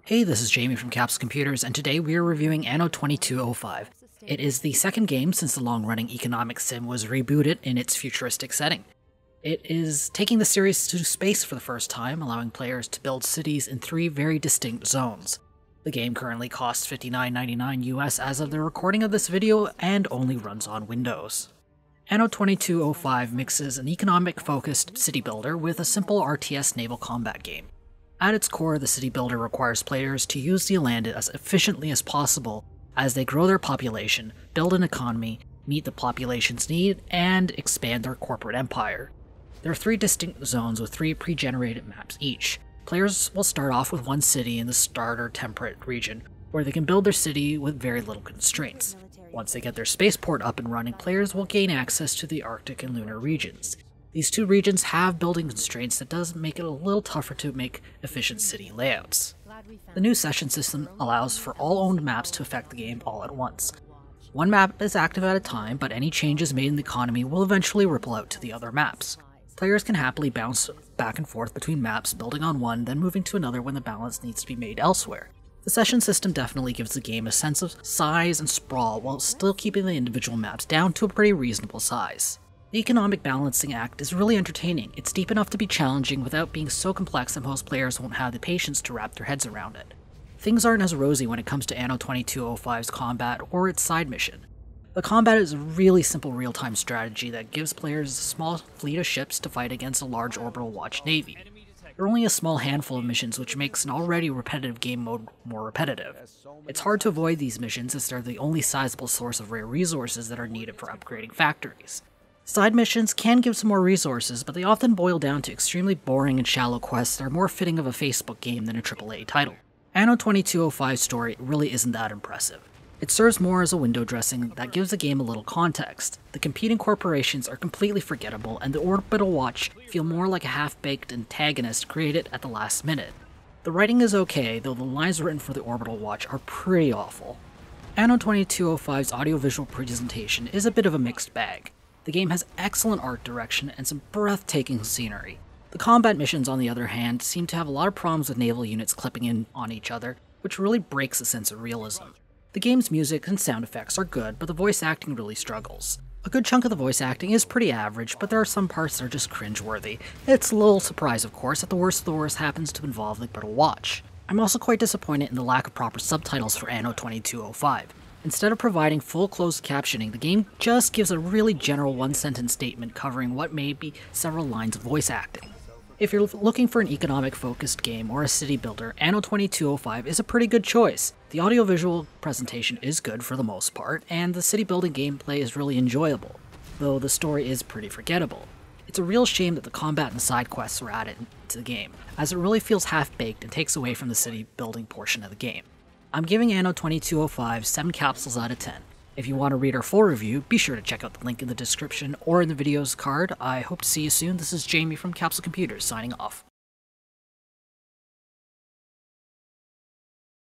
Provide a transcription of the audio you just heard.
Hey, this is Jamie from Capsule Computers, and today we are reviewing Anno 2205. It is the second game since the long-running economic sim was rebooted in its futuristic setting. It is taking the series to space for the first time, allowing players to build cities in 3 very distinct zones. The game currently costs $59.99 US as of the recording of this video and only runs on Windows. Anno 2205 mixes an economic-focused city builder with a simple RTS naval combat game. At its core, the city builder requires players to use the land as efficiently as possible as they grow their population, build an economy, meet the population's need, and expand their corporate empire. There are 3 distinct zones with 3 pre-generated maps each. Players will start off with one city in the starter temperate region, where they can build their city with very little constraints. Once they get their spaceport up and running, players will gain access to the Arctic and lunar regions. These 2 regions have building constraints that does make it a little tougher to make efficient city layouts. The new session system allows for all owned maps to affect the game all at once. One map is active at a time, but any changes made in the economy will eventually ripple out to the other maps. Players can happily bounce back and forth between maps, building on one, then moving to another when the balance needs to be made elsewhere. The session system definitely gives the game a sense of size and sprawl while still keeping the individual maps down to a pretty reasonable size. The economic balancing act is really entertaining. It's deep enough to be challenging without being so complex that most players won't have the patience to wrap their heads around it. Things aren't as rosy when it comes to Anno 2205's combat or its side mission. The combat is a really simple real-time strategy that gives players a small fleet of ships to fight against a large orbital watch navy. There are only a small handful of missions, which makes an already repetitive game mode more repetitive. It's hard to avoid these missions as they're the only sizable source of rare resources that are needed for upgrading factories. Side missions can give some more resources, but they often boil down to extremely boring and shallow quests that are more fitting of a Facebook game than a AAA title. Anno 2205's story really isn't that impressive. It serves more as a window dressing that gives the game a little context. The competing corporations are completely forgettable, and the Orbital Watch feel more like a half-baked antagonist created at the last minute. The writing is okay, though the lines written for the Orbital Watch are pretty awful. Anno 2205's audiovisual presentation is a bit of a mixed bag. The game has excellent art direction and some breathtaking scenery. The combat missions, on the other hand, seem to have a lot of problems with naval units clipping in on each other, which really breaks the sense of realism. The game's music and sound effects are good, but the voice acting really struggles. A good chunk of the voice acting is pretty average, but there are some parts that are just cringeworthy. It's a little surprise, of course, that the worst of the worst happens to involve the Orbital Watch. I'm also quite disappointed in the lack of proper subtitles for Anno 2205. Instead of providing full closed captioning, the game just gives a really general one-sentence statement covering what may be several lines of voice acting. If you're looking for an economic-focused game or a city builder, Anno 2205 is a pretty good choice. The audiovisual presentation is good for the most part, and the city building gameplay is really enjoyable, though the story is pretty forgettable. It's a real shame that the combat and side quests are added to the game, as it really feels half-baked and takes away from the city building portion of the game. I'm giving Anno 2205 7 capsules out of 10. If you want to read our full review, be sure to check out the link in the description or in the video's card. I hope to see you soon. This is Jamie from Capsule Computers, signing off.